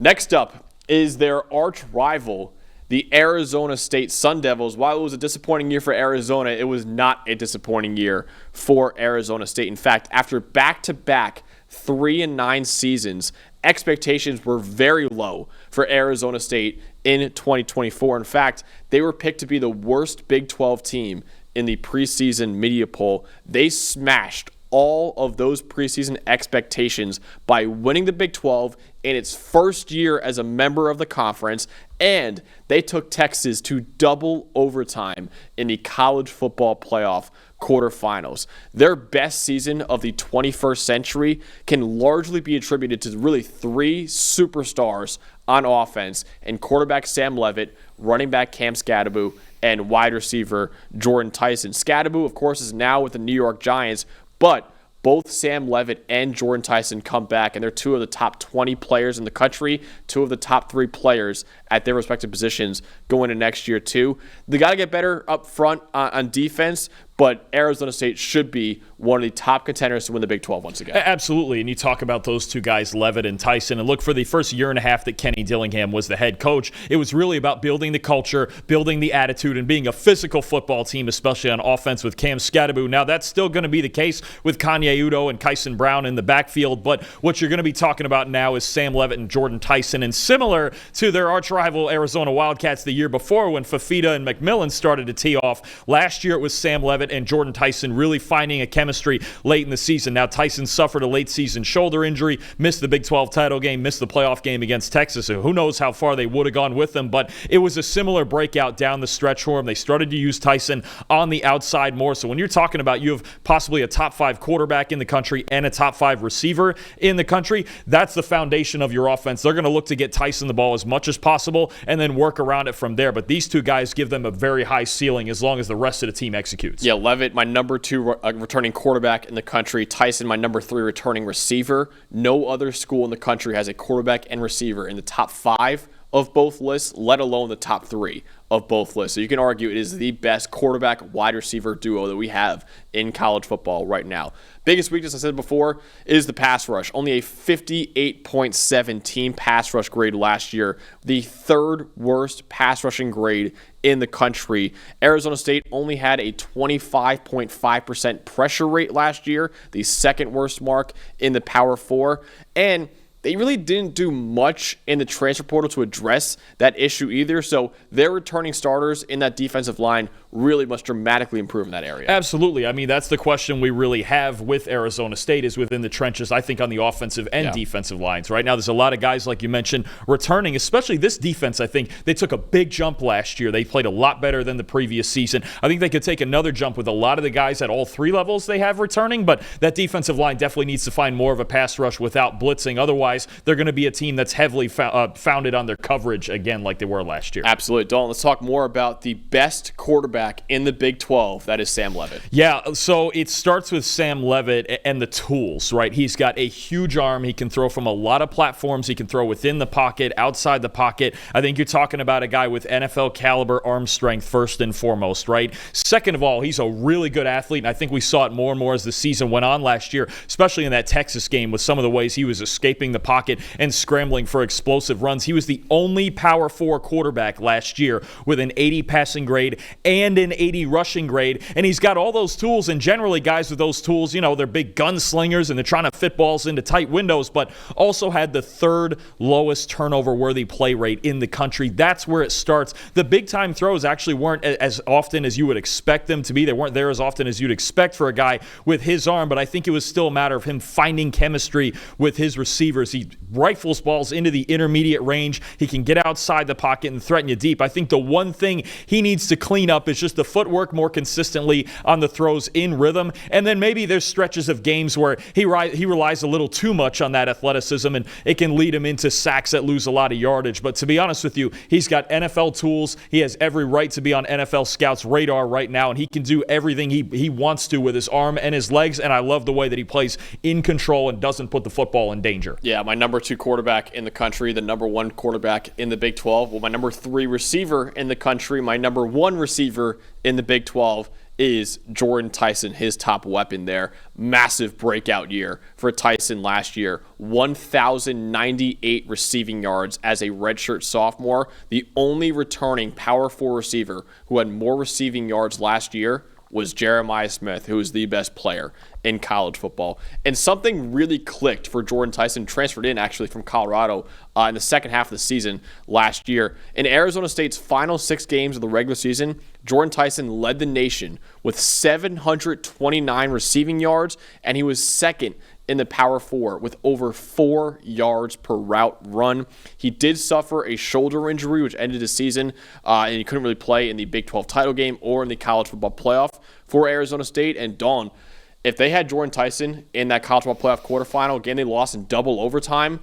Next up is their arch rival, the Arizona State Sun Devils. While it was a disappointing year for Arizona, it was not a disappointing year for Arizona State. In fact, after back-to-back 3-9 seasons, expectations were very low for Arizona State in 2024. In fact, they were picked to be the worst Big 12 team in the preseason media poll. They smashed all of those preseason expectations by winning the Big 12 in its first year as a member of the conference, and they took Texas to double overtime in the college football playoff quarterfinals. Their best season of the 21st century can largely be attributed to really three superstars on offense, and quarterback Sam Leavitt, running back Cam Skattebo, and wide receiver Jordan Tyson. Skattebo, of course, is now with the New York Giants, but both Sam Leavitt and Jordan Tyson come back, and they're two of the top 20 players in the country, two of the top three players at their respective positions going into next year, too. They got to get better up front on defense, but Arizona State should be one of the top contenders to win the Big 12 once again. Absolutely, and you talk about those two guys, Leavitt and Tyson, and look, for the first year and a half that Kenny Dillingham was the head coach, it was really about building the culture, building the attitude, and being a physical football team, especially on offense with Cam Skattebo. Now, that's still going to be the case with Kanye Udo and Kyson Brown in the backfield, but what you're going to be talking about now is Sam Leavitt and Jordan Tyson, and similar to their arch-rival Arizona Wildcats the year before when Fafita and McMillan started to tee off. Last year, it was Sam Leavitt and Jordan Tyson really finding a chemistry late in the season. Now, Tyson suffered a late-season shoulder injury, missed the Big 12 title game, missed the playoff game against Texas, so who knows how far they would have gone with them, but it was a similar breakout down the stretch for him. They started to use Tyson on the outside more, so when you're talking about you have possibly a top 5 quarterback in the country and a top 5 receiver in the country, that's the foundation of your offense. They're going to look to get Tyson the ball as much as possible and then work around it from there, but these two guys give them a very high ceiling as long as the rest of the team executes. Yeah, Leavitt, my number 2 returning quarterback in the country. Tyson, my number 3 returning receiver. No other school in the country has a quarterback and receiver in the top 5 of both lists, let alone the top 3 of both lists. So you can argue it is the best quarterback wide receiver duo that we have in college football right now. Biggest weakness, I said before, is the pass rush. Only a 58.7 team pass rush grade last year, the 3rd worst pass rushing grade in the country. Arizona State only had a 25.5% pressure rate last year, the 2nd worst mark in the Power 4, and they really didn't do much in the transfer portal to address that issue either. So their returning starters in that defensive line really must dramatically improve in that area. Absolutely. I mean, that's the question we really have with Arizona State is within the trenches, I think, on the offensive and defensive lines. Right now, there's a lot of guys, like you mentioned, returning, especially this defense. I think they took a big jump last year. They played a lot better than the previous season. I think they could take another jump with a lot of the guys at all 3 levels they have returning, but that defensive line definitely needs to find more of a pass rush without blitzing. Otherwise, they're going to be a team that's heavily founded on their coverage again like they were last year. Absolutely. Dalton, let's talk more about the best quarterback in the Big 12. That is Sam Leavitt. Yeah, so it starts with Sam Leavitt and the tools, right? He's got a huge arm. He can throw from a lot of platforms. He can throw within the pocket, outside the pocket. I think you're talking about a guy with NFL caliber arm strength first and foremost, right? Second of all, he's a really good athlete, and I think we saw it more and more as the season went on last year, especially in that Texas game with some of the ways he was escaping the pocket and scrambling for explosive runs. He was the only Power 4 quarterback last year with an 80 passing grade and an 80 rushing grade, and he's got all those tools, and generally guys with those tools, you know, they're big gunslingers and they're trying to fit balls into tight windows, but also had the 3rd lowest turnover-worthy play rate in the country. That's where it starts. The big-time throws actually weren't as often as you would expect them to be. They weren't there as often as you'd expect for a guy with his arm, but I think it was still a matter of him finding chemistry with his receivers. He rifles balls into the intermediate range. He can get outside the pocket and threaten you deep. I think the one thing he needs to clean up is just the footwork more consistently on the throws in rhythm. And then maybe there's stretches of games where he relies a little too much on that athleticism, and it can lead him into sacks that lose a lot of yardage. But to be honest with you, he's got NFL tools. He has every right to be on NFL Scouts' radar right now, and he can do everything he wants to with his arm and his legs, and I love the way that he plays in control and doesn't put the football in danger. Yeah, my number 2 quarterback in the country, the number 1 quarterback in the Big 12. Well, my number 3 receiver in the country, my number 1 receiver in the Big 12 is Jordan Tyson, his top weapon there. Massive breakout year for Tyson last year. 1,098 receiving yards as a redshirt sophomore. The only returning power 4 receiver who had more receiving yards last year was Jeremiah Smith, who is the best player in college football. And something really clicked for Jordan Tyson, transferred in actually from Colorado in the second half of the season last year. In Arizona State's final 6 games of the regular season, Jordan Tyson led the nation with 729 receiving yards, and he was second in the Power 4 with over 4 yards per route run. He did suffer a shoulder injury, which ended his season, and he couldn't really play in the Big 12 title game or in the college football playoff for Arizona State. And Dalton, if they had Jordan Tyson in that college football playoff quarterfinal, again, they lost in double overtime,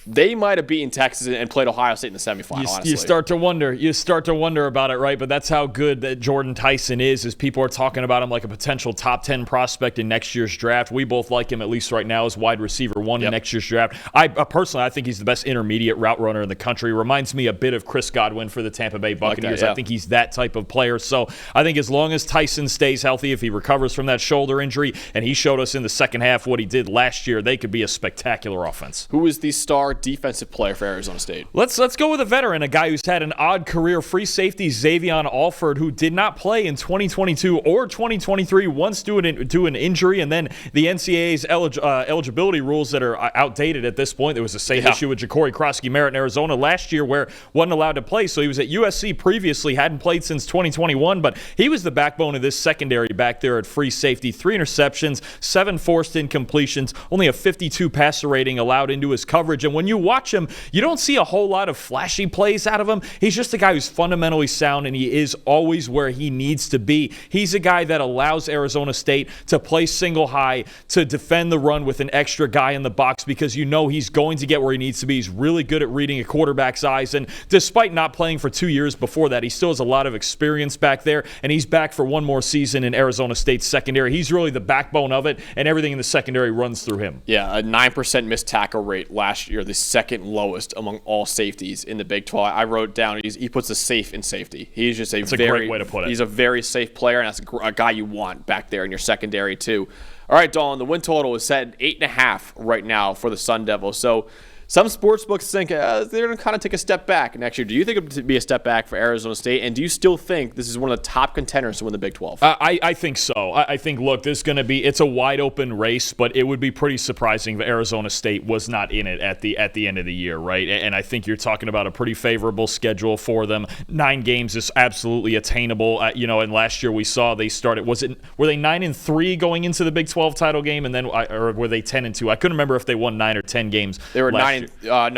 they might have beaten Texas and played Ohio State in the semifinal, honestly. You start to wonder about it, right? But that's how good that Jordan Tyson is people are talking about him like a potential top 10 prospect in next year's draft. We both like him, at least right now, as wide receiver 1 in next year's draft. I personally, I think he's the best intermediate route runner in the country. Reminds me a bit of Chris Godwin for the Tampa Bay Buccaneers. I think he's that type of player. So I think as long as Tyson stays healthy, if he recovers from that shoulder injury, and he showed us in the second half what he did last year, they could be a spectacular offense. Who is the star defensive player for Arizona State? Let's go with a veteran, a guy who's had an odd career. Free safety Xavion Alford, who did not play in 2022 or 2023, once due an injury, and then the NCAA's eligibility rules that are outdated at this point. There was the same issue with Ja'Cory Krosky-Merritt in Arizona last year, where wasn't allowed to play. So he was at USC previously, hadn't played since 2021, but he was the backbone of this secondary back there at free safety. 3 interceptions, 7 forced incompletions, only a 52 passer rating allowed into his coverage. And when you watch him, you don't see a whole lot of flashy plays out of him. He's just a guy who's fundamentally sound, and he is always where he needs to be. He's a guy that allows Arizona State to play single high, to defend the run with an extra guy in the box, because you know he's going to get where he needs to be. He's really good at reading a quarterback's eyes, and despite not playing for 2 years before that, he still has a lot of experience back there, and he's back for one more season in Arizona State's secondary. He's really the backbone of it, and everything in the secondary runs through him. Yeah, a 9% missed tackle rate last year, the second lowest among all safeties in the Big 12. I wrote down he puts the safe in safety. He's just a great way to put it. He's a very safe player, and that's a guy you want back there in your secondary too. All right, Dalton, the win total is set at 8.5 right now for the Sun Devils. So some sports books think they're going to kind of take a step back next year. Do you think it would be a step back for Arizona State? And do you still think this is one of the top contenders to win the Big 12? I think so. I think, look, this is going to be, it's a wide open race, but it would be pretty surprising if Arizona State was not in it at the end of the year, right? And I think you're talking about a pretty favorable schedule for them. 9 games is absolutely attainable. And last year we saw they started, were they 9-3 going into the Big 12 title game, and then or were they 10-2? I couldn't remember if they won 9 or 10 games. They were 9. They were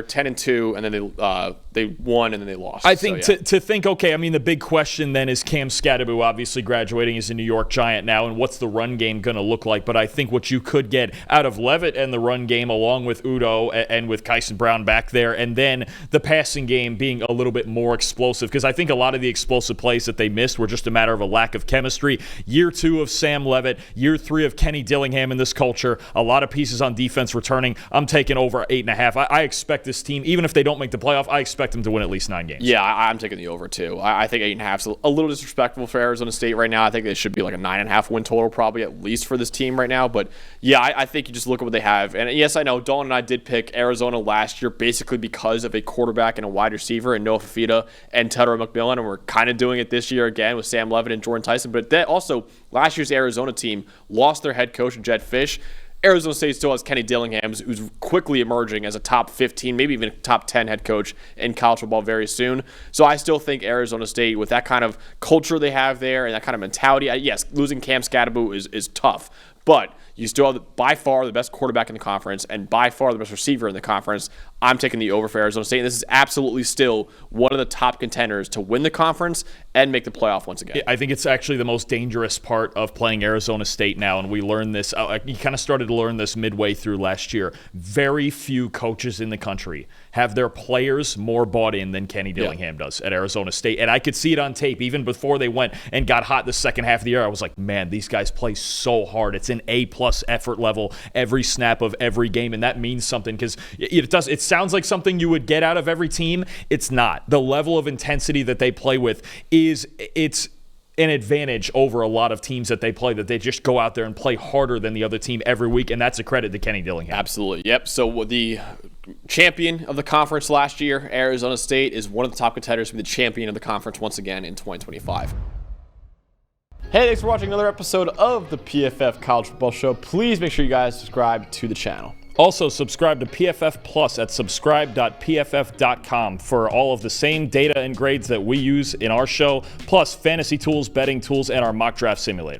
10-2, and then they won and then they lost. I think to think, okay, I mean, the big question then is Cam Scadaboo obviously graduating as a New York Giant now, and what's the run game going to look like? But I think what you could get out of Levitt and the run game, along with Udo and with Kyson Brown back there, and then the passing game being a little bit more explosive, because I think a lot of the explosive plays that they missed were just a matter of a lack of chemistry. Year 2 of Sam Levitt, year 3 of Kenny Dillingham in this culture, a lot of pieces on defense returning. I'm taking over 8.5. I expect this team, even if they don't make the playoff, I expect them to win at least 9 games. Yeah, I'm taking the over too. I think 8.5 is a little disrespectful for Arizona State right now. I think it should be like a 9.5 win total probably at least for this team right now. But yeah, I think you just look at what they have. And yes, I know Dalton and I did pick Arizona last year basically because of a quarterback and a wide receiver and Noah Fafita and Tedder McMillan, and we're kind of doing it this year again with Sam Levitt and Jordan Tyson. But that also, last year's Arizona team lost their head coach, Jed Fish. Arizona State still has Kenny Dillingham, who's quickly emerging as a top 15, maybe even top 10 head coach in college football very soon. So I still think Arizona State, with that kind of culture they have there and that kind of mentality, yes, losing Cam Scadaboo is tough, but you still have by far the best quarterback in the conference and by far the best receiver in the conference. I'm taking the over for Arizona State. And this is absolutely still one of the top contenders to win the conference and make the playoff once again. I think it's actually the most dangerous part of playing Arizona State now, and we learned this. You kind of started to learn this midway through last year. Very few coaches in the country have their players more bought in than Kenny Dillingham does at Arizona State. And I could see it on tape even before they went and got hot the second half of the year. I was like, man, these guys play so hard. It's an A-plus effort level every snap of every game, and that means something because it sounds like something you would get out of every team. It's not. The level of intensity that they play with it's an advantage over a lot of teams that they play, that they just go out there and play harder than the other team every week, and that's a credit to Kenny Dillingham. Absolutely. Yep. So the champion of the conference last year, Arizona State, is one of the top contenders to be the champion of the conference once again in 2025. Hey, thanks for watching another episode of the PFF College Football Show. Please make sure you guys subscribe to the channel. Also, subscribe to PFF Plus at subscribe.pff.com for all of the same data and grades that we use in our show, plus fantasy tools, betting tools, and our mock draft simulator.